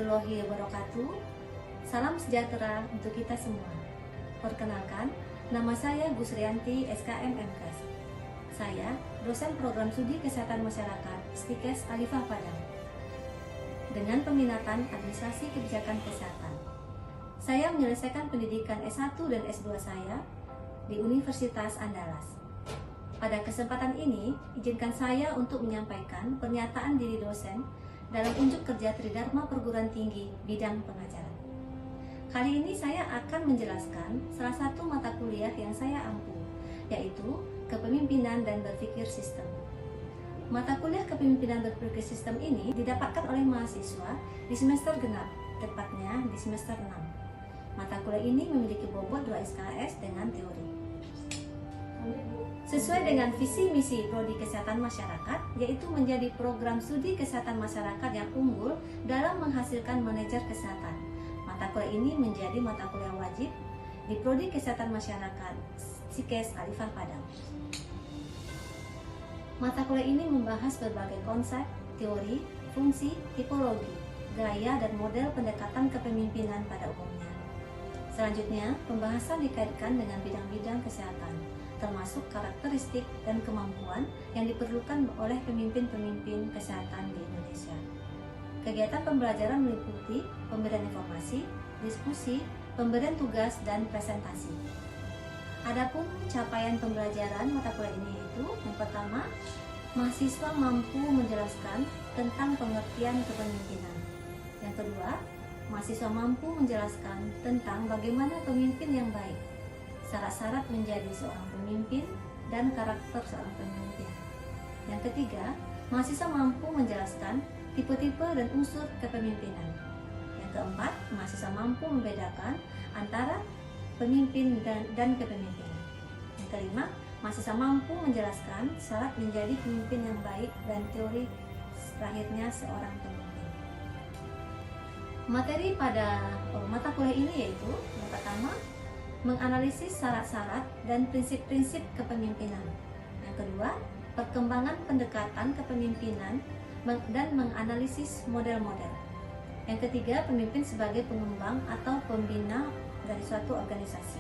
warahmatullahi wabarakatuh. Salam sejahtera untuk kita semua. Perkenalkan, nama saya Gusrianti SKM MKes. Saya dosen program studi kesehatan masyarakat STIKES Alifah Padang dengan peminatan administrasi kebijakan kesehatan. Saya menyelesaikan pendidikan S1 dan S2 saya di Universitas Andalas. Pada kesempatan ini, izinkan saya untuk menyampaikan pernyataan diri dosen dalam unjuk kerja Tridharma Perguruan Tinggi bidang pengajaran. Kali ini saya akan menjelaskan salah satu mata kuliah yang saya ampu, yaitu Kepemimpinan dan Berpikir Sistem. Mata kuliah Kepemimpinan dan Berpikir Sistem ini didapatkan oleh mahasiswa di semester genap, tepatnya di semester 6. Mata kuliah ini memiliki bobot 2 SKS dengan teori. Sesuai dengan visi misi Prodi Kesehatan Masyarakat, yaitu menjadi program studi kesehatan masyarakat yang unggul dalam menghasilkan manajer kesehatan. Mata kuliah ini menjadi mata kuliah wajib di Prodi Kesehatan Masyarakat STIKES Alifah Padang. Mata kuliah ini membahas berbagai konsep, teori, fungsi, tipologi, gaya, dan model pendekatan kepemimpinan pada umumnya. Selanjutnya, pembahasan dikaitkan dengan bidang-bidang kesehatan, termasuk karakteristik dan kemampuan yang diperlukan oleh pemimpin-pemimpin kesehatan di Indonesia. Kegiatan pembelajaran meliputi pemberian informasi, diskusi, pemberian tugas, dan presentasi. Adapun capaian pembelajaran mata kuliah ini yaitu, yang pertama, mahasiswa mampu menjelaskan tentang pengertian kepemimpinan. Yang kedua, mahasiswa mampu menjelaskan tentang bagaimana pemimpin yang baik, syarat-syarat menjadi seorang pemimpin, dan karakter seorang pemimpin. Yang ketiga, mahasiswa mampu menjelaskan tipe-tipe dan unsur kepemimpinan. Yang keempat, mahasiswa mampu membedakan antara pemimpin dan kepemimpinan. Yang kelima, mahasiswa mampu menjelaskan syarat menjadi pemimpin yang baik dan teori lahirnya seorang pemimpin. Materi pada mata kuliah ini yaitu, yang pertama, menganalisis syarat-syarat dan prinsip-prinsip kepemimpinan. Yang kedua, perkembangan pendekatan kepemimpinan dan menganalisis model-model. Yang ketiga, pemimpin sebagai pengembang atau pembina dari suatu organisasi.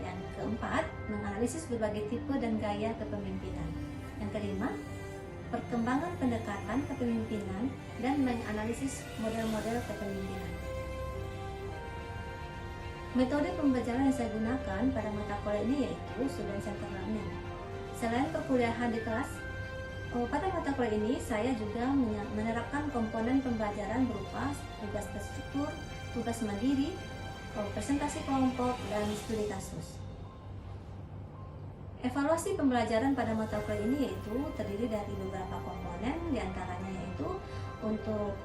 Yang keempat, menganalisis berbagai tipe dan gaya kepemimpinan. Yang kelima, perkembangan pendekatan kepemimpinan dan menganalisis model-model kepemimpinan. Metode pembelajaran yang saya gunakan pada mata kuliah ini yaitu student centered learning. Selain perkuliahan di kelas, pada mata kuliah ini saya juga menerapkan komponen pembelajaran berupa tugas terstruktur, tugas mandiri, presentasi kelompok, dan studi kasus. Evaluasi pembelajaran pada mata kuliah ini yaitu terdiri dari beberapa komponen, diantaranya yaitu untuk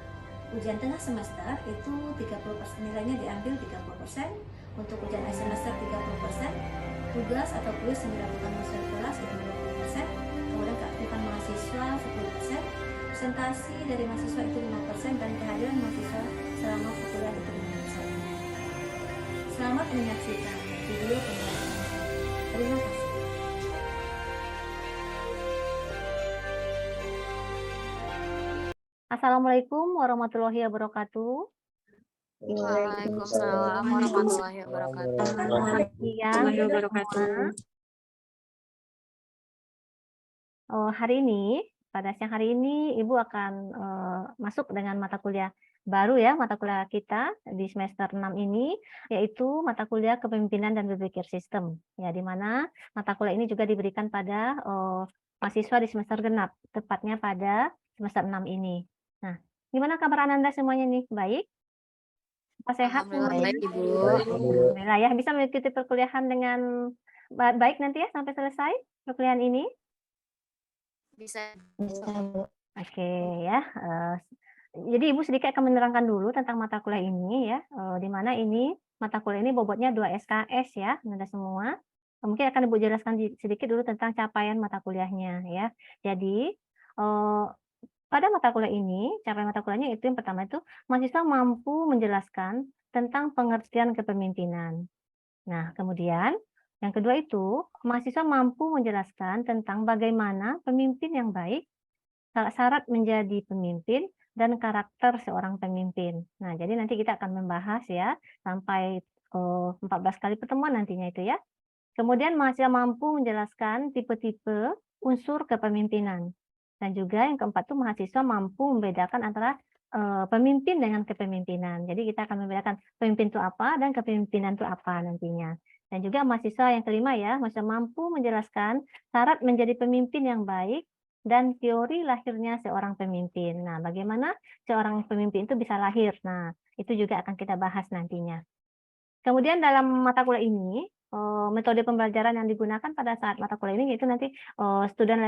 ujian tengah semester itu 30%, nilainya diambil 30%, untuk ujian akhir semester 30%, tugas atau kuis yang dilakukan mahasiswa kelas itu 20%, kemudian keaktifan mahasiswa 10%, presentasi dari mahasiswa itu 5%, dan kehadiran mahasiswa selama perkuliahan itu 5%. Selamat menyaksikan video pembelajaran. Terima kasih. Assalamualaikum warahmatullahi wabarakatuh. Waalaikumsalam warahmatullahi wabarakatuh. Selamat siang. Hari ini, pada siang hari ini, Ibu akan masuk dengan mata kuliah baru ya, mata kuliah kita di semester 6 ini, yaitu mata kuliah Kepemimpinan dan Berpikir Sistem. Ya, di mana mata kuliah ini juga diberikan pada mahasiswa di semester genap, tepatnya pada semester 6 ini. Nah, gimana kabar Anda semuanya nih? Baik? Apa sehat Alhamdulillah semuanya? baik, Ibu. Alhamdulillah ya, bisa mengikuti perkuliahan dengan baik nanti ya sampai selesai perkuliahan ini? Bisa. Oke ya. Jadi Ibu sedikit akan menerangkan dulu tentang mata kuliah ini ya, di mana ini mata kuliah ini bobotnya 2 SKS ya, Anda semua. Mungkin akan Ibu jelaskan sedikit dulu tentang capaian mata kuliahnya ya. Jadi pada mata kuliah ini, capaian mata kuliahnya itu yang pertama itu mahasiswa mampu menjelaskan tentang pengertian kepemimpinan. Nah, kemudian yang kedua itu mahasiswa mampu menjelaskan tentang bagaimana pemimpin yang baik, syarat menjadi pemimpin, dan karakter seorang pemimpin. Nah, jadi nanti kita akan membahas ya sampai 14 kali pertemuan nantinya itu ya. Kemudian mahasiswa mampu menjelaskan tipe-tipe unsur kepemimpinan. Dan juga yang keempat itu mahasiswa mampu membedakan antara pemimpin dengan kepemimpinan. Jadi kita akan membedakan pemimpin itu apa dan kepemimpinan itu apa nantinya. Dan juga mahasiswa yang kelima ya, mahasiswa mampu menjelaskan syarat menjadi pemimpin yang baik dan teori lahirnya seorang pemimpin. Nah, bagaimana seorang pemimpin itu bisa lahir? Nah, itu juga akan kita bahas nantinya. Kemudian dalam mata kuliah ini, metode pembelajaran yang digunakan pada saat mata kuliah ini yaitu nanti Student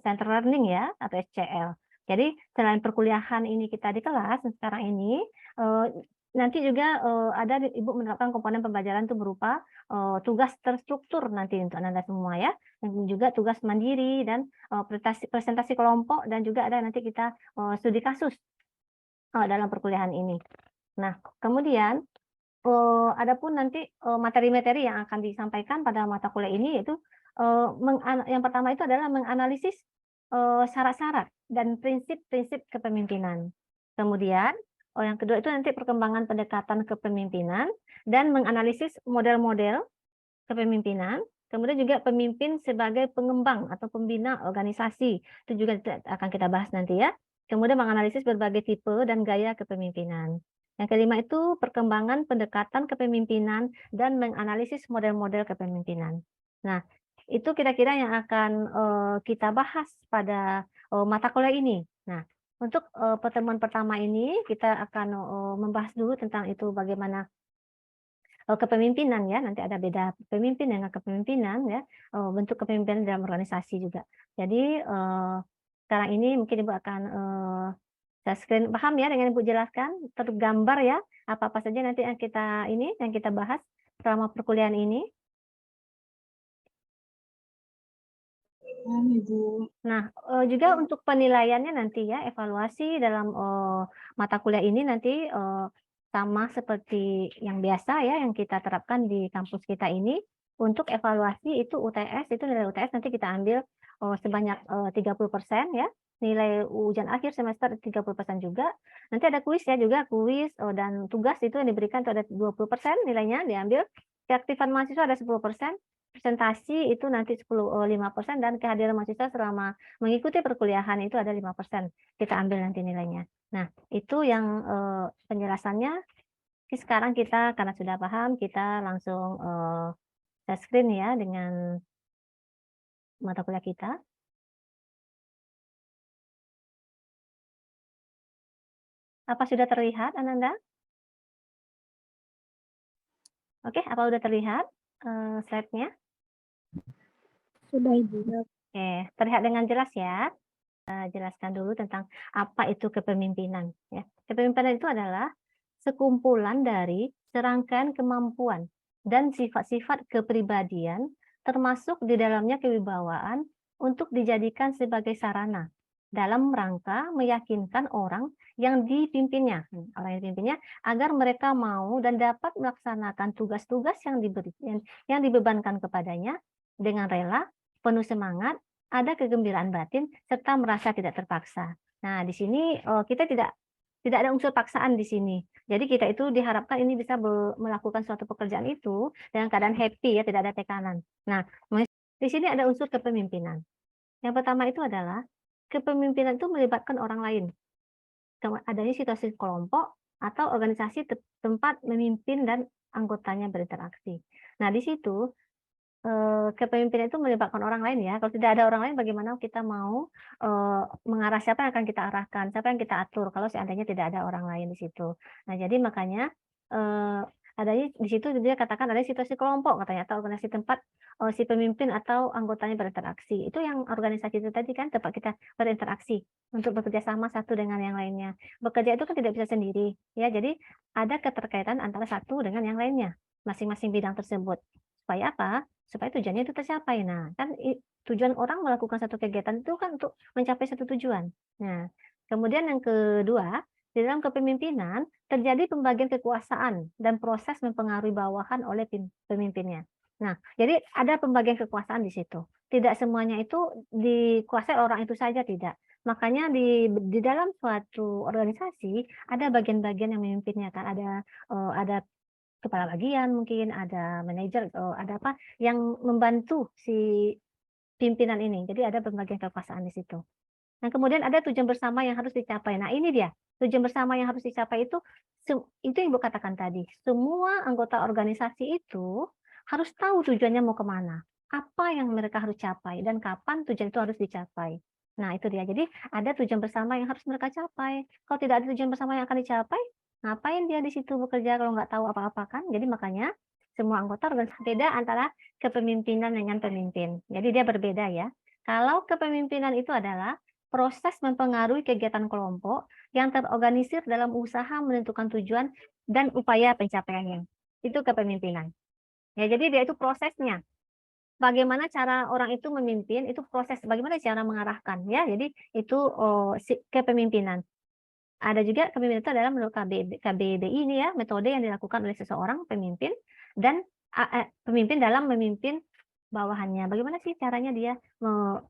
Center Learning ya, atau SCL. Jadi selain perkuliahan ini kita di kelas sekarang ini, nanti juga ada Ibu menerapkan komponen pembelajaran itu berupa tugas terstruktur nanti untuk Anda semua ya, dan juga tugas mandiri dan presentasi kelompok, dan juga ada nanti kita studi kasus dalam perkuliahan ini. Nah, kemudian adapun nanti materi-materi yang akan disampaikan pada mata kuliah ini yaitu yang pertama itu adalah menganalisis syarat-syarat dan prinsip-prinsip kepemimpinan. Kemudian yang kedua itu nanti perkembangan pendekatan kepemimpinan dan menganalisis model-model kepemimpinan. Kemudian juga pemimpin sebagai pengembang atau pembina organisasi, itu juga akan kita bahas nanti ya. Kemudian menganalisis berbagai tipe dan gaya kepemimpinan. Yang kelima itu perkembangan pendekatan kepemimpinan dan menganalisis model-model kepemimpinan. Nah, itu kira-kira yang akan kita bahas pada mata kuliah ini. Nah, untuk pertemuan pertama ini kita akan membahas dulu tentang itu bagaimana kepemimpinan ya, nanti ada beda pemimpin dengan kepemimpinan ya, bentuk kepemimpinan dalam organisasi juga. Jadi sekarang ini mungkin Ibu akan share screen, paham ya dengan Ibu jelaskan, tergambar ya apa-apa saja nanti yang kita bahas selama perkuliahan ini. Ibu. Nah, juga untuk penilaiannya nanti ya, evaluasi dalam mata kuliah ini nanti sama seperti yang biasa ya, yang kita terapkan di kampus kita ini. Untuk evaluasi itu UTS, itu nilai UTS nanti kita ambil sebanyak 30% ya. Nilai ujian akhir semester 30% juga. Nanti ada kuis ya, juga kuis dan tugas itu yang diberikan itu ada 20% nilainya diambil. Keaktifan mahasiswa ada 10%. Presentasi itu nanti 5% dan kehadiran mahasiswa selama mengikuti perkuliahan itu ada 5%. Kita ambil nanti nilainya. Nah, itu yang penjelasannya. Sekarang kita karena sudah paham, kita langsung share screen ya dengan mata kuliah kita. Apa sudah terlihat, Ananda? Oke, apa sudah terlihat slide-nya? Sudah, Ibu. Oke, terlihat dengan jelas ya. Jelaskan dulu tentang apa itu kepemimpinan. Ya. Kepemimpinan itu adalah sekumpulan dari serangkaian kemampuan dan sifat-sifat kepribadian, termasuk di dalamnya kewibawaan, untuk dijadikan sebagai sarana dalam rangka meyakinkan orang yang dipimpinnya, agar mereka mau dan dapat melaksanakan tugas-tugas yang dibebankan kepadanya dengan rela, penuh semangat, ada kegembiraan batin, serta merasa tidak terpaksa. Nah, di sini kita tidak ada unsur paksaan di sini. Jadi kita itu diharapkan ini bisa melakukan suatu pekerjaan itu dengan keadaan happy ya, tidak ada tekanan. Nah, di sini ada unsur kepemimpinan. Yang pertama itu adalah kepemimpinan itu melibatkan orang lain. Adanya situasi kelompok atau organisasi tempat memimpin dan anggotanya berinteraksi. Nah, di situ kepemimpinan itu melibatkan orang lain ya. Kalau tidak ada orang lain, bagaimana kita mau mengarah, siapa yang akan kita arahkan, siapa yang kita atur kalau seandainya tidak ada orang lain di situ. Nah, jadi makanya adanya di situ dia katakan ada situasi kelompok katanya, atau organisasi tempat si pemimpin atau anggotanya berinteraksi. Itu yang organisasi itu tadi kan, tempat kita berinteraksi untuk bekerja sama satu dengan yang lainnya. Bekerja itu kan tidak bisa sendiri ya. Jadi ada keterkaitan antara satu dengan yang lainnya, masing-masing bidang tersebut. Supaya apa? Supaya tujuannya itu tercapai. Nah, kan tujuan orang melakukan satu kegiatan itu kan untuk mencapai satu tujuan. Nah, kemudian yang kedua, di dalam kepemimpinan terjadi pembagian kekuasaan dan proses mempengaruhi bawahan oleh pemimpinnya. Nah, jadi ada pembagian kekuasaan di situ. Tidak semuanya itu dikuasai orang itu saja, tidak. Makanya di dalam suatu organisasi ada bagian-bagian yang memimpinnya kan, ada kepala bagian mungkin, ada manajer, ada apa, yang membantu si pimpinan ini. Jadi ada pembagian kekuasaan di situ. Nah, kemudian ada tujuan bersama yang harus dicapai. Nah, ini dia, tujuan bersama yang harus dicapai itu yang Ibu katakan tadi. Semua anggota organisasi itu harus tahu tujuannya mau kemana, apa yang mereka harus capai, dan kapan tujuan itu harus dicapai. Nah, itu dia. Jadi, ada tujuan bersama yang harus mereka capai. Kalau tidak ada tujuan bersama yang akan dicapai, ngapain dia di situ bekerja kalau nggak tahu apa-apa kan? Jadi makanya semua anggota organisasi beda antara kepemimpinan dengan pemimpin. Jadi dia berbeda ya. Kalau kepemimpinan itu adalah proses mempengaruhi kegiatan kelompok yang terorganisir dalam usaha menentukan tujuan dan upaya pencapaiannya. Itu kepemimpinan. Ya, jadi dia itu prosesnya. Bagaimana cara orang itu memimpin, itu proses bagaimana cara mengarahkan ya. Jadi itu kepemimpinan. Ada juga kepemimpinan itu adalah menurut KBBI ini ya, metode yang dilakukan oleh seseorang pemimpin dan pemimpin dalam memimpin bawahannya. Bagaimana sih caranya dia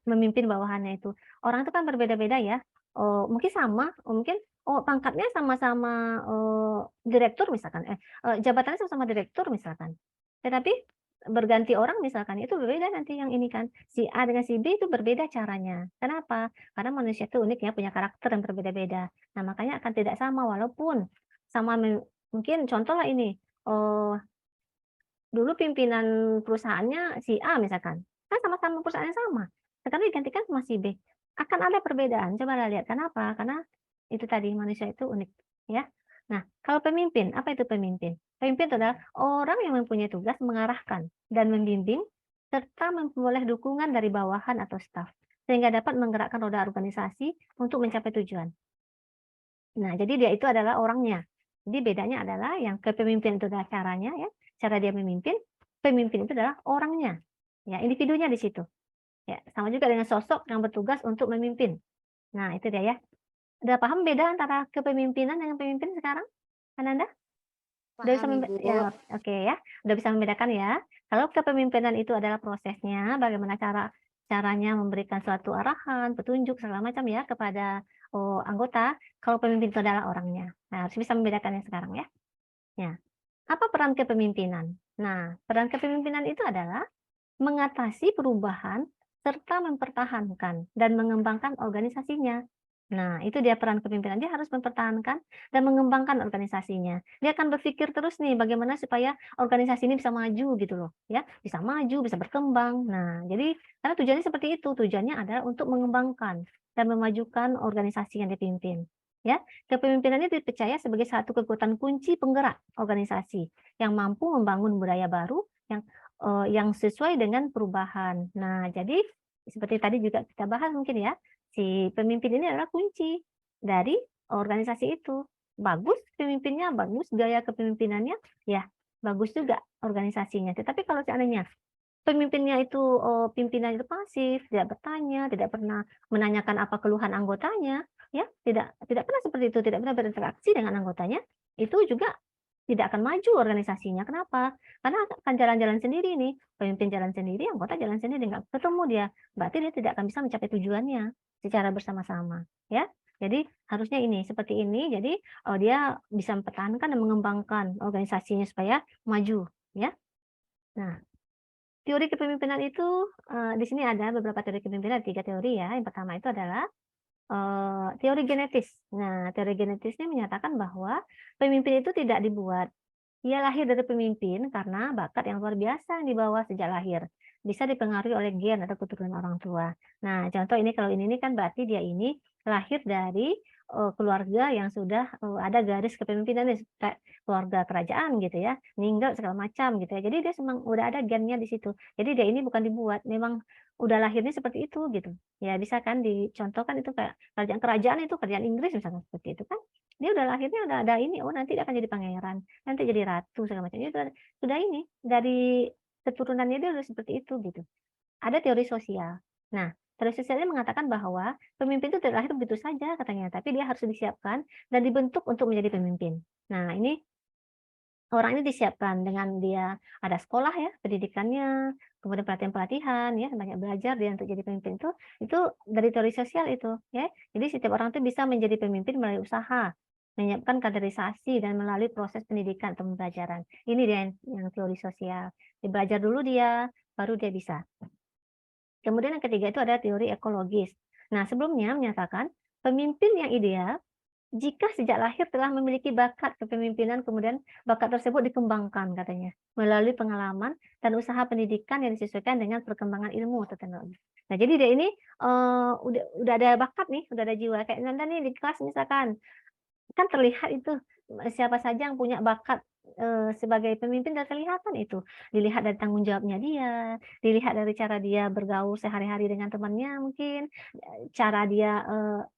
memimpin bawahannya itu? Orang itu kan berbeda-beda ya. Mungkin sama, mungkin pangkatnya sama-sama direktur misalkan, jabatannya sama-sama direktur misalkan. Tetapi berganti orang misalkan itu berbeda nanti yang ini kan. Si A dengan si B itu berbeda caranya. Kenapa? Karena manusia itu unik ya, punya karakter yang berbeda-beda. Nah, makanya akan tidak sama walaupun sama mungkin contoh lah ini, dulu pimpinan perusahaannya si A misalkan, kan sama-sama perusahaannya sama, sekarang digantikan sama si B. Akan ada perbedaan, cobalah lihat. Kenapa? Karena itu tadi, manusia itu unik, ya. Nah, kalau pemimpin, apa itu pemimpin? Pemimpin itu adalah orang yang mempunyai tugas mengarahkan dan membimbing, serta memperoleh dukungan dari bawahan atau staf, sehingga dapat menggerakkan roda organisasi untuk mencapai tujuan. Nah, jadi dia itu adalah orangnya. Jadi bedanya adalah yang kepemimpinan itu adalah caranya ya, cara dia memimpin, pemimpin itu adalah orangnya. Ya, individunya di situ. Ya, sama juga dengan sosok yang bertugas untuk memimpin. Nah, itu dia ya. Udah paham beda antara kepemimpinan dengan pemimpin sekarang? Ananda? Udah bisa Paham, Ibu. ya, oke ya. Udah bisa membedakan ya. Kalau kepemimpinan itu adalah prosesnya, bagaimana caranya memberikan suatu arahan, petunjuk segala macam ya kepada anggota. Kalau pemimpin itu adalah orangnya. Nah, harus bisa membedakannya sekarang ya. Ya. Apa peran kepemimpinan? Nah, peran kepemimpinan itu adalah mengatasi perubahan serta mempertahankan dan mengembangkan organisasinya. Nah, itu dia peran kepemimpinan. Dia harus mempertahankan dan mengembangkan organisasinya. Dia akan berpikir terus nih bagaimana supaya organisasi ini bisa maju gitu loh, ya. Bisa maju, bisa berkembang. Nah, jadi karena tujuannya seperti itu. Tujuannya adalah untuk mengembangkan dan memajukan organisasi yang dipimpin. Ya, kepemimpinan itu dipercaya sebagai satu kekuatan kunci penggerak organisasi yang mampu membangun budaya baru yang sesuai dengan perubahan. Nah, jadi seperti tadi juga kita bahas mungkin ya, si pemimpin ini adalah kunci dari organisasi itu. Bagus pemimpinnya, bagus gaya kepemimpinannya, ya bagus juga organisasinya. Tetapi kalau seandainya pemimpinnya itu, pimpinan itu pasif, tidak bertanya, tidak pernah menanyakan apa keluhan anggotanya, ya, tidak tidak pernah seperti itu, tidak pernah berinteraksi dengan anggotanya, itu juga tidak akan maju organisasinya. Kenapa? Karena akan jalan-jalan sendiri nih, pemimpin jalan sendiri, anggota jalan sendiri, nggak ketemu dia. Berarti dia tidak akan bisa mencapai tujuannya secara bersama-sama, ya. Jadi harusnya ini, seperti ini, jadi dia bisa mempertahankan dan mengembangkan organisasinya supaya maju, ya. Nah, teori kepemimpinan itu di sini ada beberapa teori kepemimpinan, 3 teori ya. Yang pertama itu adalah teori genetis. Nah, teori genetis ini menyatakan bahwa pemimpin itu tidak dibuat. Ia lahir dari pemimpin karena bakat yang luar biasa yang dibawa sejak lahir. Bisa dipengaruhi oleh gen atau keturunan orang tua. Nah, contoh ini kalau ini kan berarti dia ini lahir dari keluarga yang sudah ada garis kepemimpinan kayak keluarga kerajaan gitu ya, meninggal segala macam gitu ya. Jadi dia memang udah ada gennya di situ. Jadi dia ini bukan dibuat, memang udah lahirnya seperti itu gitu. Ya bisa kan dicontohkan itu kayak kerajaan-kerajaan itu kerajaan Inggris misalkan seperti itu kan. Dia udah lahirnya udah ada ini, oh nanti dia akan jadi pangeran, nanti jadi ratu segala macam. Itu sudah ini dari keturunannya dia udah seperti itu gitu. Ada teori sosial. Nah, teori sosial ini mengatakan bahwa pemimpin itu tidak lahir begitu saja katanya, tapi dia harus disiapkan dan dibentuk untuk menjadi pemimpin. Nah, ini orang ini disiapkan dengan dia ada sekolah ya, pendidikannya, kemudian pelatihan-pelatihan ya, banyak belajar dia untuk jadi pemimpin itu dari teori sosial itu ya. Jadi setiap orang tuh bisa menjadi pemimpin melalui usaha, menyiapkan kaderisasi dan melalui proses pendidikan atau pembelajaran. Ini dia yang teori sosial. Dia belajar dulu dia, baru dia bisa. Kemudian yang ketiga itu ada teori ekologis. Nah, sebelumnya menyatakan pemimpin yang ideal jika sejak lahir telah memiliki bakat kepemimpinan, kemudian bakat tersebut dikembangkan katanya melalui pengalaman dan usaha pendidikan yang disesuaikan dengan perkembangan ilmu atau teknologi. Nah, jadi dia ini udah ada bakat nih, udah ada jiwa kayak Nanda nih di kelas misalkan. Kan terlihat itu, siapa saja yang punya bakat, sebagai pemimpin dan kelihatan itu. Dilihat dari tanggung jawabnya dia, dilihat dari cara dia bergaul sehari-hari dengan temannya mungkin, cara dia,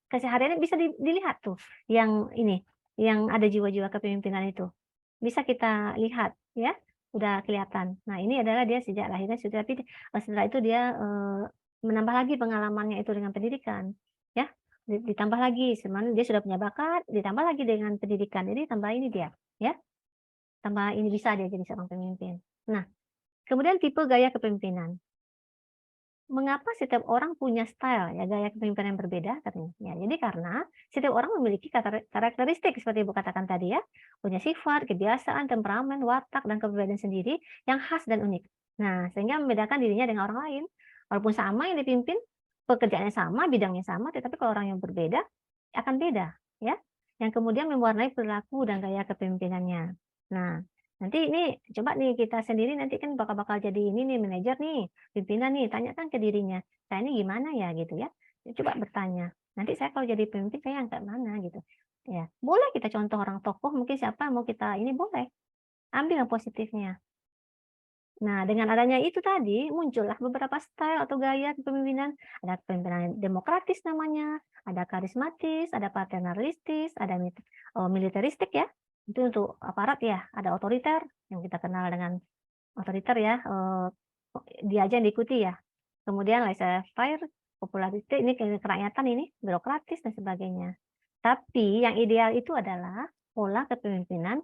kesehariannya bisa dilihat tuh yang ini, yang ada jiwa-jiwa kepemimpinan itu. Bisa kita lihat ya, udah kelihatan. Nah ini adalah dia sejak lahirnya sudah tapi, setelah itu dia, menambah lagi pengalamannya itu dengan pendidikan, ya. Ditambah lagi, sebenarnya dia sudah punya bakat, ditambah lagi dengan pendidikan. Jadi tambah ini dia, ya, tambah ini bisa dia jadi seorang pemimpin. Nah, kemudian tipe gaya kepemimpinan. Mengapa setiap orang punya style ya, gaya kepemimpinan yang berbeda katanya? Ya, jadi karena setiap orang memiliki karakteristik seperti Ibu katakan tadi ya, punya sifat, kebiasaan, temperamen, watak, dan kepribadian sendiri yang khas dan unik. Nah, sehingga membedakan dirinya dengan orang lain. Walaupun sama yang dipimpin, pekerjaannya sama, bidangnya sama, tetapi kalau orang yang berbeda akan beda, ya. Yang kemudian mewarnai perilaku dan gaya kepemimpinannya. Nah, nanti ini coba nih kita sendiri nanti kan bakal jadi ini nih manajer nih, pimpinan nih, tanyakan ke dirinya, "Saya ini gimana ya?" Gitu ya. Coba bertanya, "Nanti saya kalau jadi pemimpin saya yang kayak mana?" Gitu. Ya, boleh kita contoh orang tokoh mungkin siapa mau kita ini boleh, ambil yang positifnya. Nah, dengan adanya itu tadi, muncullah beberapa style atau gaya kepemimpinan. Ada kepemimpinan demokratis namanya, ada karismatis, ada paternalistis, ada militeristik ya. Itu untuk aparat ya, ada otoriter yang kita kenal dengan otoriter ya, dia aja yang diikuti ya. Kemudian laissez-faire, popularistik, ini kerakyatan ini, birokratis dan sebagainya. Tapi yang ideal itu adalah pola kepemimpinan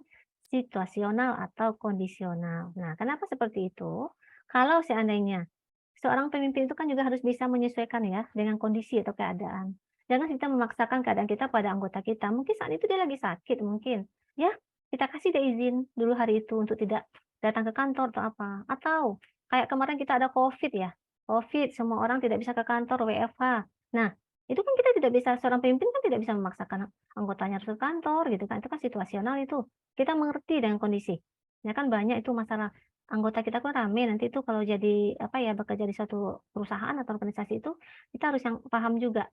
situasional atau kondisional. Nah, kenapa seperti itu? Kalau seandainya seorang pemimpin itu kan juga harus bisa menyesuaikan ya dengan kondisi atau keadaan. Jangan kita memaksakan keadaan kita pada anggota kita. Mungkin saat itu dia lagi sakit mungkin. Ya, kita kasih dia izin dulu hari itu untuk tidak datang ke kantor atau apa. Atau kayak kemarin kita ada COVID ya. COVID, semua orang tidak bisa ke kantor, WFH. Nah, itu kan kita tidak bisa, seorang pemimpin kan tidak bisa memaksakan anggotanya harus ke kantor gitu kan. Itu kan situasional itu. Kita mengerti dengan kondisi. Ya kan banyak itu masalah anggota kita kan rame, nanti itu kalau jadi, apa ya, bekerja di suatu perusahaan atau organisasi itu, kita harus yang paham juga.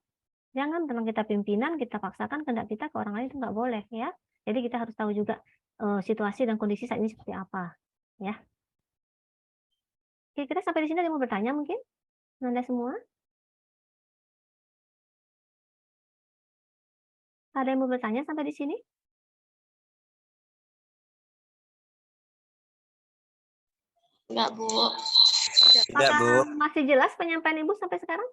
Jangan tentang kita pimpinan, kita paksakan kehendak kita ke orang lain itu nggak boleh, ya. Jadi kita harus tahu juga, situasi dan kondisi saat ini seperti apa, ya. Kira-kira sampai di sini ada yang mau bertanya mungkin? Anda semua? Ada yang mau bertanya sampai di sini? Enggak, Bu. Enggak, Bu. Apakah masih jelas penyampaian Ibu sampai sekarang?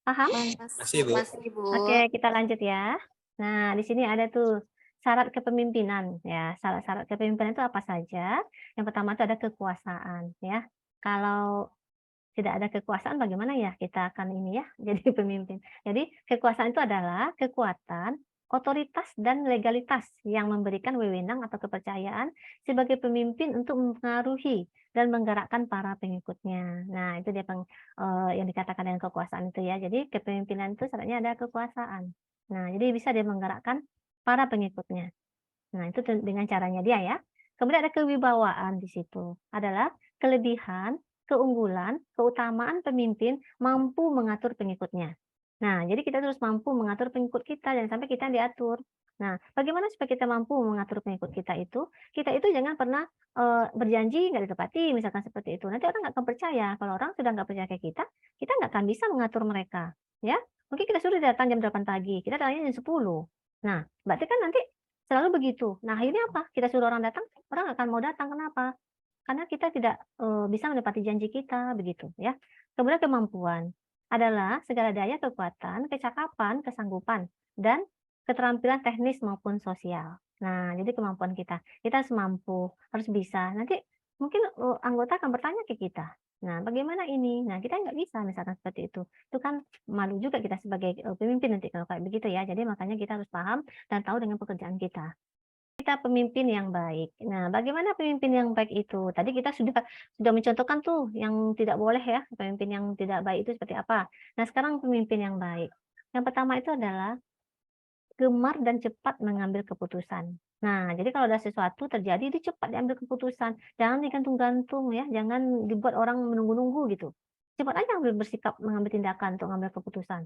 Paham? Masih, Bu. Masih, Bu. Oke, kita lanjut ya. Nah, di sini ada tuh syarat kepemimpinan ya. Syarat-syarat kepemimpinan itu apa saja? Yang pertama itu ada kekuasaan ya. Kalau tidak ada kekuasaan bagaimana ya kita akan ini ya jadi pemimpin. Jadi kekuasaan itu adalah kekuatan, otoritas dan legalitas yang memberikan wewenang atau kepercayaan sebagai pemimpin untuk mempengaruhi dan menggerakkan para pengikutnya. Nah, itu dia yang dikatakan dengan kekuasaan itu ya. Jadi kepemimpinan itu syaratnya ada kekuasaan. Nah, jadi bisa dia menggerakkan para pengikutnya. Nah, itu dengan caranya dia ya. Kemudian ada kewibawaan di situ. Adalah kelebihan, keunggulan, keutamaan pemimpin mampu mengatur pengikutnya. Nah, jadi kita terus mampu mengatur pengikut kita, jangan sampai kita diatur. Nah, bagaimana supaya kita mampu mengatur pengikut kita itu? Kita itu jangan pernah berjanji nggak ditepati, misalkan seperti itu. Nanti orang nggak akan percaya. Kalau orang sudah nggak percaya ke kita nggak akan bisa mengatur mereka. Ya, mungkin kita suruh datang jam 8 pagi, kita datangnya jam 10. Nah, berarti kan nanti selalu begitu. Nah, akhirnya apa? Kita suruh orang datang, orang akan mau datang. Kenapa? Karena kita tidak bisa menepati janji kita, begitu ya. Kemudian kemampuan adalah segala daya, kekuatan, kecakapan, kesanggupan, dan keterampilan teknis maupun sosial. Nah, jadi kemampuan kita harus mampu, harus bisa. Nanti mungkin anggota akan bertanya ke kita, Nah, bagaimana ini? Nah, kita nggak bisa misalkan seperti itu. Itu kan malu juga kita sebagai pemimpin nanti kalau kayak begitu ya. Jadi makanya kita harus paham dan tahu dengan pekerjaan kita. Kita pemimpin yang baik. Nah, bagaimana pemimpin yang baik itu? Tadi kita sudah mencontohkan tuh yang tidak boleh ya, pemimpin yang tidak baik itu seperti apa. Nah, sekarang pemimpin yang baik. Yang pertama itu adalah gemar dan cepat mengambil keputusan. Nah, jadi kalau ada sesuatu terjadi, dia cepat diambil keputusan. Jangan digantung-gantung ya, jangan dibuat orang menunggu-nunggu gitu. Cepat aja bersikap mengambil tindakan untuk mengambil keputusan.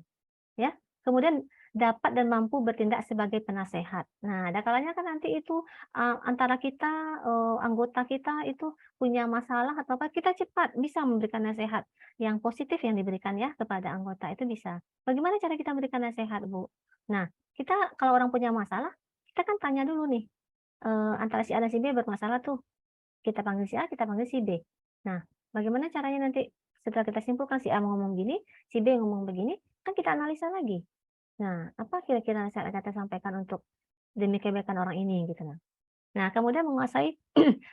Ya, kemudian dapat dan mampu bertindak sebagai penasehat. Nah, ada kalanya kan nanti itu antara kita anggota kita itu punya masalah atau apa, kita cepat bisa memberikan nasihat yang positif yang diberikan ya kepada anggota itu bisa. Bagaimana cara kita memberikan nasihat, Bu? Nah, kita kalau orang punya masalah, kita kan tanya dulu nih, antara si A dan si B bermasalah tuh. Kita panggil si A, kita panggil si B. Nah, bagaimana caranya nanti setelah kita simpulkan si A ngomong gini, si B ngomong begini, kan kita analisa lagi. Nah, apa kira-kira nasihat yang kita sampaikan untuk demi kebaikan orang ini gitu nah. Nah, kemudian menguasai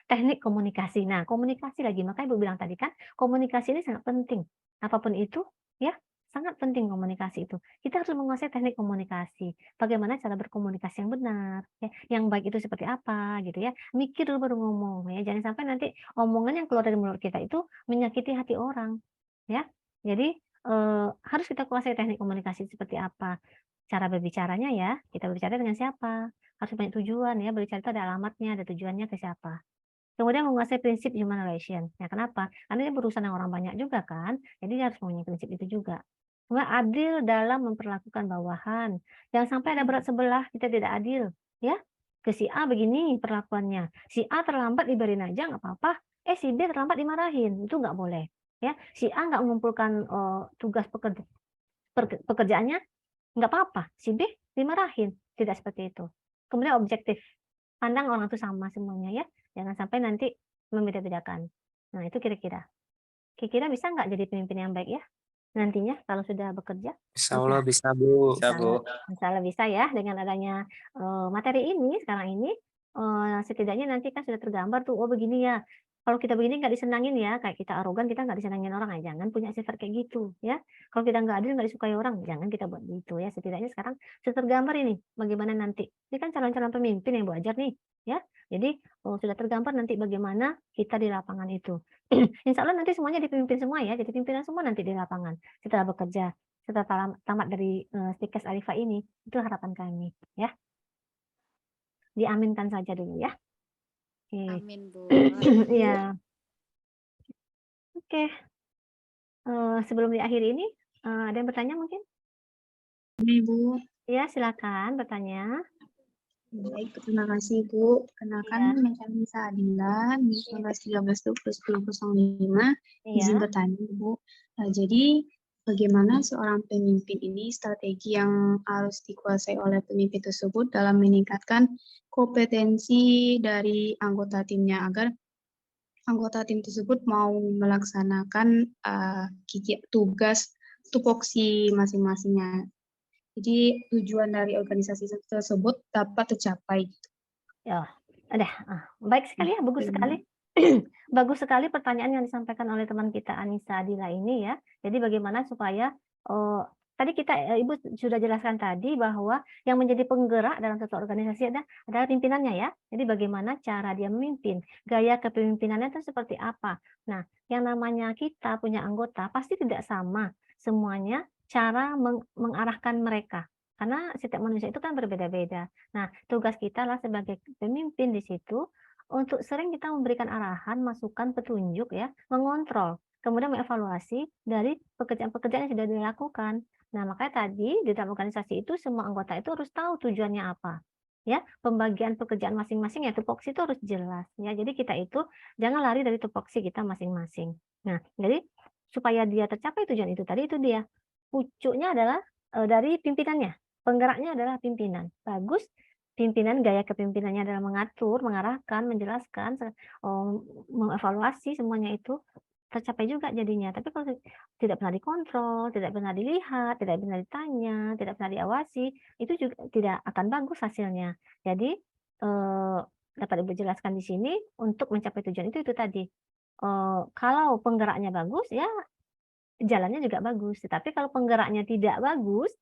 teknik komunikasi. Nah, komunikasi lagi, makanya Ibu bilang tadi kan, komunikasi ini sangat penting. Apapun itu, ya, sangat penting komunikasi itu. Kita harus menguasai teknik komunikasi. Bagaimana cara berkomunikasi yang benar, ya, yang baik itu seperti apa, gitu ya. Mikir dulu baru ngomong, ya. Jangan sampai nanti omongan yang keluar dari mulut kita itu menyakiti hati orang, ya. Jadi, harus kita kuasai teknik komunikasi seperti apa. Cara berbicaranya ya, kita berbicara dengan siapa, harus punya tujuan ya, berbicara itu ada alamatnya, ada tujuannya ke siapa. Kemudian menguasai prinsip human relation. Ya kenapa? Karena ini berurusan dengan orang banyak juga kan, jadi dia harus mempunyai prinsip itu juga. Kemudian adil dalam memperlakukan bawahan. Jangan sampai ada berat sebelah, kita tidak adil. Ya, ke si A begini perlakuannya. Si A terlambat dibiarin aja nggak apa-apa. Si B terlambat dimarahin, itu nggak boleh. Ya, si A nggak mengumpulkan tugas pekerjaannya, nggak apa-apa, si B dimarahin, tidak seperti itu. Kemudian objektif, pandang orang itu sama semuanya ya, jangan sampai nanti membeda-bedakan. Nah itu kira-kira. Kira-kira bisa nggak jadi pemimpin yang baik ya nantinya kalau sudah bekerja? Insya Allah bisa, Bu. Bisa, Bu. Insya Allah bisa ya dengan adanya materi ini sekarang ini setidaknya nanti kan sudah tergambar tuh, oh begini ya. Kalau kita begini nggak disenangin ya, kayak kita arogan, kita nggak disenangin orang, ya jangan punya sifat kayak gitu ya. Kalau kita nggak adil, nggak disukai orang, jangan kita buat gitu ya. Setidaknya sekarang sudah tergambar ini, bagaimana nanti. Ini kan calon-calon pemimpin yang Bu ajar nih ya. Jadi sudah tergambar nanti bagaimana kita di lapangan itu. Insya Allah nanti semuanya dipimpin semua ya, jadi pimpinan semua nanti di lapangan setelah bekerja, setelah tamat dari Stikes Alifa ini. Itu harapan kami ya. Diaminkan saja dulu ya. Oke. Amin, Bu. Iya. Oke. Sebelum diakhiri ini, ada yang bertanya mungkin? Ibu. Ya, silakan bertanya. Baik, terima kasih Bu. Kenalkan nama kami Saadila, 1913-2005. Izin bertanya Bu. Jadi bagaimana seorang pemimpin ini strategi yang harus dikuasai oleh pemimpin tersebut dalam meningkatkan kompetensi dari anggota timnya agar anggota tim tersebut mau melaksanakan tugas tupoksi masing-masingnya. Jadi tujuan dari organisasi tersebut dapat tercapai. Ya, udah. Baik sekali ya, bagus sekali. Bagus sekali pertanyaan yang disampaikan oleh teman kita Anissa Adila ini ya. Jadi bagaimana supaya tadi Ibu sudah jelaskan tadi bahwa yang menjadi penggerak dalam satu organisasi adalah pimpinannya ya. Jadi bagaimana cara dia memimpin, gaya kepemimpinannya itu seperti apa. Nah, yang namanya kita punya anggota pasti tidak sama semuanya cara mengarahkan mereka. Karena setiap manusia itu kan berbeda-beda. Nah, tugas kita lah sebagai pemimpin di situ untuk sering kita memberikan arahan, masukan, petunjuk ya, mengontrol, kemudian mengevaluasi dari pekerjaan-pekerjaan yang sudah dilakukan. Nah, makanya tadi di dalam organisasi itu semua anggota itu harus tahu tujuannya apa. Ya, pembagian pekerjaan masing-masing ya tupoksi itu harus jelas ya. Jadi kita itu jangan lari dari tupoksi kita masing-masing. Nah, jadi supaya dia tercapai tujuan itu tadi itu dia. Pucuknya adalah dari pimpinannya. Penggeraknya adalah pimpinan. Bagus, pimpinan gaya kepemimpinannya adalah mengatur, mengarahkan, menjelaskan, mengevaluasi semuanya itu tercapai juga jadinya. Tapi kalau tidak pernah dikontrol, tidak pernah dilihat, tidak pernah ditanya, tidak pernah diawasi, itu juga tidak akan bagus hasilnya. Jadi dapat Ibu jelaskan di sini untuk mencapai tujuan itu tadi. kalau penggeraknya bagus ya jalannya juga bagus. Tetapi kalau penggeraknya tidak bagus,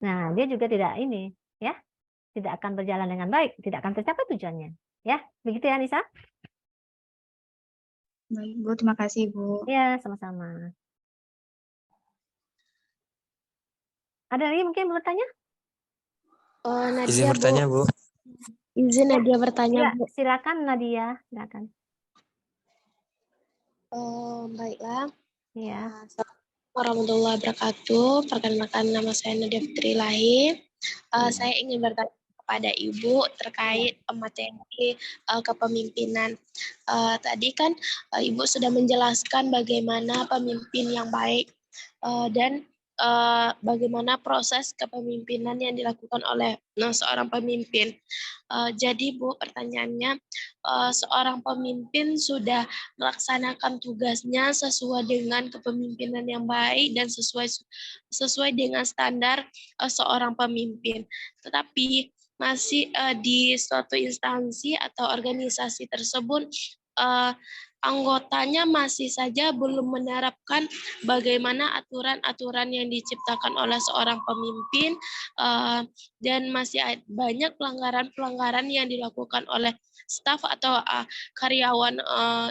nah dia juga tidak ini ya, tidak akan berjalan dengan baik, tidak akan tercapai tujuannya. Ya, begitu ya Nisa? Baik, Bu. Terima kasih, Bu. Ya, sama-sama. Ada lagi mungkin mau bertanya? Izin Nadia, Bu. bertanya, Bu. Izin Nadia bertanya, Ya, Bu. silakan Nadia, silakan. Baiklah. Ya. Assalamualaikum warahmatullahi wabarakatuh. Perkenalkan nama saya Nadia Fitri Lahir. Saya ingin bertanya kepada Ibu terkait materi kepemimpinan. Tadi kan Ibu sudah menjelaskan bagaimana pemimpin yang baik dan bagaimana proses kepemimpinan yang dilakukan oleh seorang pemimpin. Jadi Bu, pertanyaannya, seorang pemimpin sudah melaksanakan tugasnya sesuai dengan kepemimpinan yang baik dan sesuai dengan standar seorang pemimpin. Tetapi masih di suatu instansi atau organisasi tersebut anggotanya masih saja belum menerapkan bagaimana aturan-aturan yang diciptakan oleh seorang pemimpin dan masih banyak pelanggaran-pelanggaran yang dilakukan oleh staf atau karyawan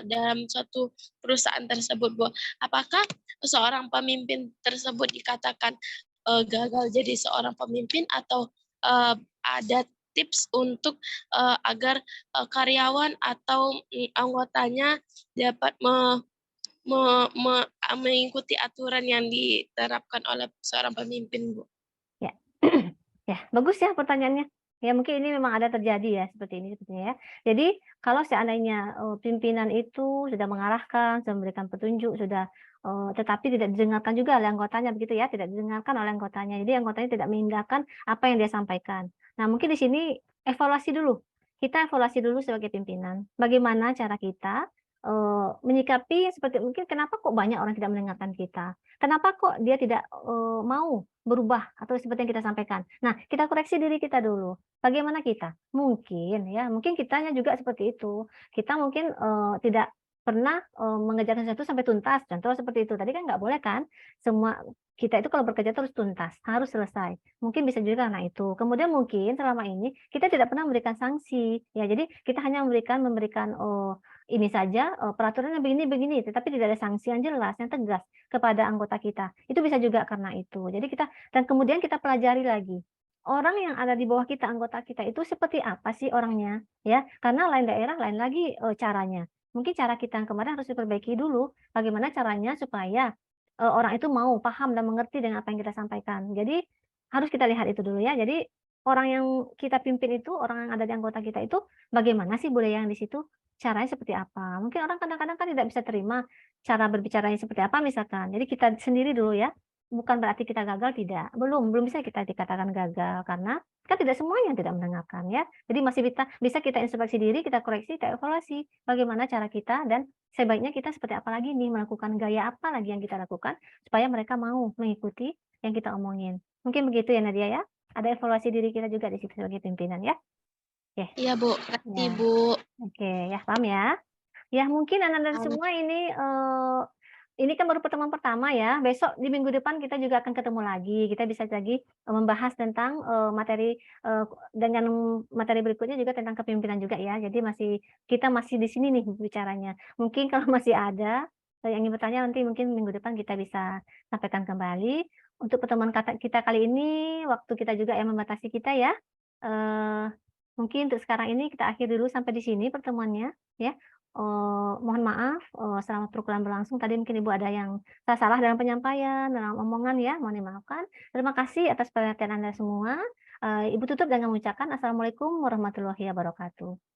dalam suatu perusahaan tersebut, Bu. Apakah seorang pemimpin tersebut dikatakan gagal jadi seorang pemimpin atau ada tips untuk agar karyawan atau anggotanya dapat mengikuti aturan yang diterapkan oleh seorang pemimpin, Bu? Ya. Ya, bagus ya pertanyaannya. Ya, mungkin ini memang ada terjadi ya seperti ini sepertinya ya. Jadi, kalau seandainya pimpinan itu sudah mengarahkan, sudah memberikan petunjuk, sudah tetapi tidak didengarkan juga oleh anggotanya begitu ya, tidak didengarkan oleh anggotanya. Jadi anggotanya tidak mengindahkan apa yang dia sampaikan. Nah, mungkin di sini evaluasi dulu. Kita evaluasi dulu sebagai pimpinan. Bagaimana cara kita menyikapi seperti mungkin kenapa kok banyak orang tidak mendengarkan kita? Kenapa kok dia tidak mau berubah atau seperti yang kita sampaikan. Nah, kita koreksi diri kita dulu. Bagaimana kita? Mungkin ya, mungkin kitanya juga seperti itu. Kita mungkin tidak pernah mengejar sesuatu sampai tuntas. Contoh seperti itu. Tadi kan nggak boleh kan? Semua kita itu kalau bekerja terus tuntas, harus selesai. Mungkin bisa juga karena itu. Kemudian mungkin selama ini kita tidak pernah memberikan sanksi. Ya, jadi kita hanya memberikan ini saja peraturannya begini, tetapi tidak ada sanksi yang jelas, yang tegas kepada anggota kita. Itu bisa juga karena itu. Jadi dan kemudian kita pelajari lagi. Orang yang ada di bawah kita, anggota kita itu seperti apa sih orangnya, ya? Karena lain daerah lain lagi caranya. Mungkin cara kita yang kemarin harus diperbaiki dulu. Bagaimana caranya supaya orang itu mau paham dan mengerti dengan apa yang kita sampaikan. Jadi harus kita lihat itu dulu ya. Jadi orang yang kita pimpin itu, orang yang ada di anggota kita itu, bagaimana sih budaya yang di situ? Caranya seperti apa? Mungkin orang kadang-kadang kan tidak bisa terima cara berbicaranya seperti apa misalkan. Jadi kita sendiri dulu ya. Bukan berarti kita gagal, tidak. Belum bisa kita dikatakan gagal karena kan tidak semuanya yang tidak mendengarkan ya. Jadi masih bisa kita introspeksi diri, kita koreksi, kita evaluasi bagaimana cara kita dan sebaiknya kita seperti apa lagi nih, melakukan gaya apa lagi yang kita lakukan supaya mereka mau mengikuti yang kita omongin. Mungkin begitu ya Nadia ya. Ada evaluasi diri kita juga di situ sebagai pimpinan ya. Iya, Bu. Terima kasih, Ya. Bu. Oke, ya paham ya. Ya mungkin anak-anak semua ini kan baru pertemuan pertama ya. Besok di minggu depan kita juga akan ketemu lagi. Kita bisa lagi membahas tentang materi dengan materi berikutnya juga tentang kepemimpinan juga ya. Jadi kita masih di sini nih bicaranya. Mungkin kalau masih ada yang ingin bertanya nanti mungkin minggu depan kita bisa sampaikan kembali. Untuk pertemuan kita kali ini waktu kita juga yang membatasi kita ya. Mungkin untuk sekarang ini kita akhiri dulu sampai di sini pertemuannya ya. Mohon maaf, selama program berlangsung tadi mungkin Ibu ada yang salah dalam penyampaian, dalam omongan ya, mohon dimaafkan. Terima kasih atas perhatian Anda semua. Ibu tutup dengan mengucapkan Assalamualaikum warahmatullahi wabarakatuh.